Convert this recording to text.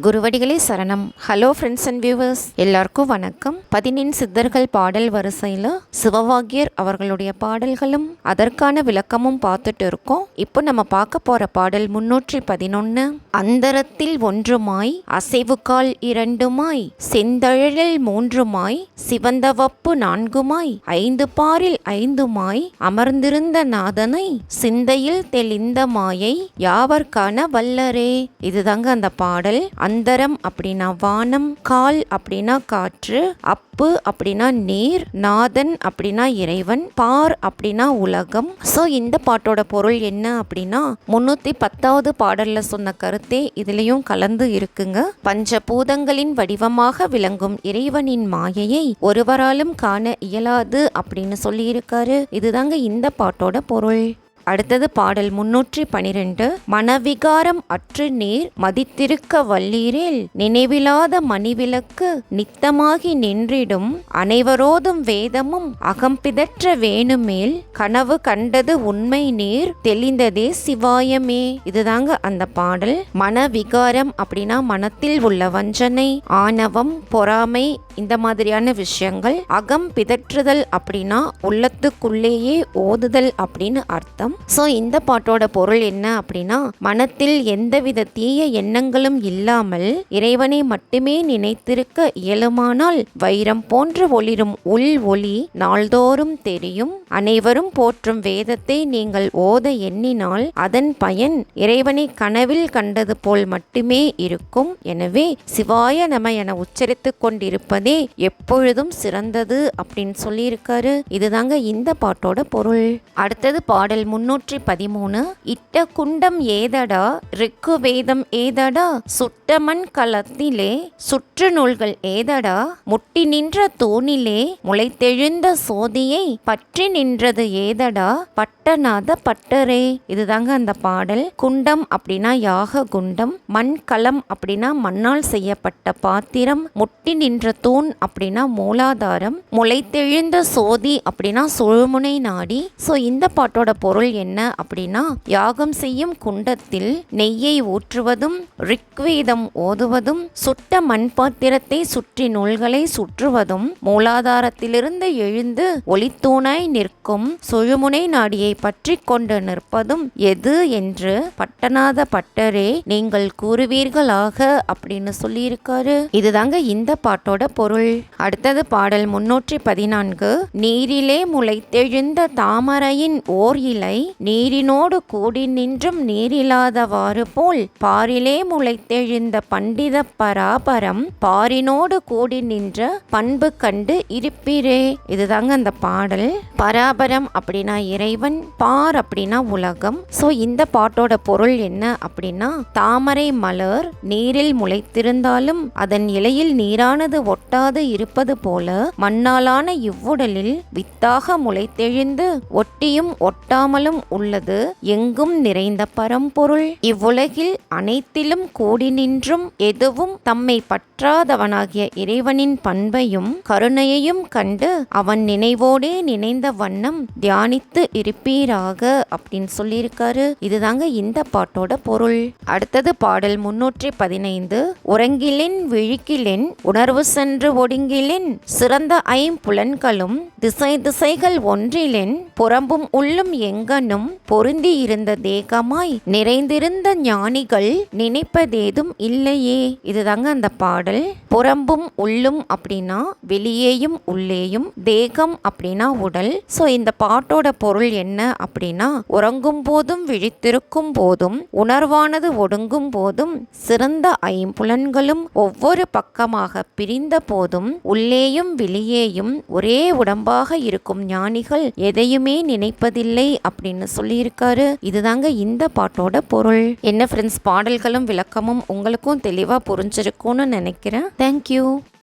குருவடிகளே சரணம். Hello friends and viewers, எல்லாருக்கும் வணக்கம். 14 சித்தர்கள் பாடல் வரிசையில் சிவவாக்கியர் அவர்களுடைய பாடல்களும் அதற்கான விளக்கமும் பார்த்துட்டு இருக்கோம். இப்போ நம்ம பார்க்க போற பாடல் 311. அந்தரத்தில் ஒன்றுமாய் அசைவுகால் இரண்டுமாய் செந்தழலில் மூன்றுமாய் சிவந்தவப்பு நான்குமாய் ஐந்து பாரில் ஐந்துமாய் அமர்ந்திருந்த நாதனை சிந்தையில் தெளிந்த மாயை யாவர்கான வல்லரே. இதுதாங்க அந்த பாடல். அந்தரம் அப்படின்னா வானம், கால் அப்படின்னா காற்று, அப்பு அப்படின்னா நீர், நாதன் அப்படின்னா இறைவன், பார் அப்படின்னா உலகம். ஸோ இந்த பாட்டோட பொருள் என்ன அப்படின்னா 310வது பாடல்ல சொன்ன கருத்தே இதுலயும் கலந்து இருக்குங்க. பஞ்சபூதங்களின் வடிவமாக விளங்கும் இறைவனின் மாயையை ஒருவராலும் காண இயலாது அப்படின்னு சொல்லி இருக்காரு. இதுதாங்க இந்த பாட்டோட பொருள். அடுத்தது பாடல் 312. மனவிகாரம் அற்று நீர் மதித்திருக்க வல்லீரேல் நினைவிலாத மணிவிளக்கு நித்தமாகி நின்றிடும் அனைவரோதும் வேதமும் அகம்பிதற்ற வேணுமேல் கனவு கண்டது உண்மை நீர் தெளிந்ததே சிவாயமே. இதுதாங்க அந்த பாடல். மனவிகாரம் அப்படின்னா மனத்தில் உள்ள வஞ்சனை, ஆணவம், பொறாமை, இந்த மாதிரியான விஷயங்கள். அகம் பிதற்றுதல் அப்படின்னா உள்ளத்துக்குள்ளேயே ஓதுதல் அப்படின்னு அர்த்தம். ஸோ இந்த பாட்டோட பொருள் என்ன அப்படின்னா மனத்தில் எந்தவித தீய எண்ணங்களும் இல்லாமல் இறைவனை மட்டுமே நினைத்திருக்க இயலுமானால் வைரம் போன்று ஒளிரும் உள் ஒளி நாள்தோறும் தெரியும். அனைவரும் போற்றும் வேதத்தை நீங்கள் ஓத எண்ணினால் அதன் பயன் இறைவனை கனவில் கண்டது போல் மட்டுமே இருக்கும். எனவே சிவாய நம என உச்சரித்து கொண்டிருப்பதே எப்பொழுதும் சிறந்தது அப்படின்னு சொல்லியிருக்காரு. இதுதாங்க இந்த பாட்டோட பொருள். அடுத்தது பாடல் 313. இட்ட குண்டம் ஏதடா ரிக்கு வேதம் ஏதடா சுட்டமண் களத்திலே சுற்று நூல்கள் ஏதடா முட்டி நின்ற தூணிலே முளைத்தெழுந்த சோதியை பற்றி நின்றது ஏதடா பட்டநாத பட்டரே. இதுதாங்க அந்த பாடல். குண்டம் அப்படின்னா யாக குண்டம், மண்கலம் அப்படின்னா மண்ணால் செய்யப்பட்ட பாத்திரம், முட்டி நின்ற தூண் அப்படின்னா மூலாதாரம், முளைத்தெழுந்த சோதி அப்படின்னா சுழுமுனை நாடி. ஸோ இந்த பாட்டோட பொருள் என்ன அப்படின்னா யாகம் செய்யும் குண்டத்தில் நெய்யை ஊற்றுவதும் ரிக்வேதம் ஓதுவதும் சுட்ட மண் பாத்திரத்தை சுற்றி நூல்களை சுற்றுவதும் மூலாதாரத்திலிருந்து எழுந்து ஒளித்தூணாய் நிற்கும் சுழுமுனை நாடியை பற்றி கொண்டு நிற்பதும் எது என்று பட்டநாத பட்டரே நீங்கள் கூறுவீர்களாக அப்படின்னு சொல்லியிருக்காரு. இதுதாங்க இந்த பாட்டோட பொருள். அடுத்தது பாடல் 314. நீரிலே முளைத்தெழுந்த தாமரையின் ஓர் இலை நீரினோடு கூடி நின்றும் நீரில்லாதவாறு போல் பாரிலே முளைத்தெழுந்த பண்டித பராபரம் பாரினோடு கூடி நின்ற பண்பு கண்டு இருப்பிரே. இதுதாங்க அந்த பாடல். பராபரம் அப்படின்னா இறைவன், பார் அப்படின்னா உலகம். ஸோ இந்த பாட்டோட பொருள் என்ன அப்படின்னா தாமரை மலர் நீரில் முளைத்திருந்தாலும் அதன் இலையில் நீரானது ஒட்டாது இருப்பது போல மண்ணாலான இவ்வுடலில் வித்தாக முளைத்தெழுந்து ஒட்டியும் ஒட்டாமலும் உள்ளது எங்கும் நிறைந்த பரம்பொருள். இவ்வுலகில் அனைத்திலும் கூடி நின்றும் எதுவும் தம்மை பற்றாதவனாகிய இறைவனின் பண்பையும் கருணையையும் கண்டு அவன் நினைவோடே நினைந்த வண்ணம் தியானித்து இருப்பீராக அப்படின்னு சொல்லியிருக்காரு. இதுதாங்க இந்த பாட்டோட பொருள். அடுத்தது பாடல் 315. உறங்கிலென் விழிக்கிலென் உணர்வு சென்று ஒடுங்கிலென் சிறந்த ஐம்புலன்களும் திசை திசைகள் ஒன்றிலென் புறம்பும் உள்ளும் எங்கனும் பொருந்தி இருந்த தேகமாய் நிறைந்திருந்த ஞானிகள் நினைப்பதேதும் இல்லையே. இதுதாங்க அந்த பாடல். புறம்பும் உள்ளும் அப்படின்னா வெளியேயும் உள்ளேயும், தேகம் அப்படின்னா உடல். ஸோ இந்த பாட்டோட பொருள் என்ன அப்படின்னா உறங்கும் போதும் விழித்திருக்கும் போதும் உணர்வானது ஒடுங்கும் போதும் சிறந்த ஐம்புலன்களும் ஒவ்வொரு பக்கமாக பிரிந்த போதும் உள்ளேயும் வெளியேயும் ஒரே உடம்பாக இருக்கும் ஞானிகள் எதையுமே நினைப்பதில்லை அப்படின்னு சொல்லியிருக்காரு. இதுதாங்க இந்த பாட்டோட பொருள். என்ன ஃப்ரெண்ட்ஸ், பாடல்களும் விளக்கமும் உங்களுக்கும் தெளிவா புரிஞ்சிருக்கும்னு நினைக்கிறேன். தேங்க்யூ.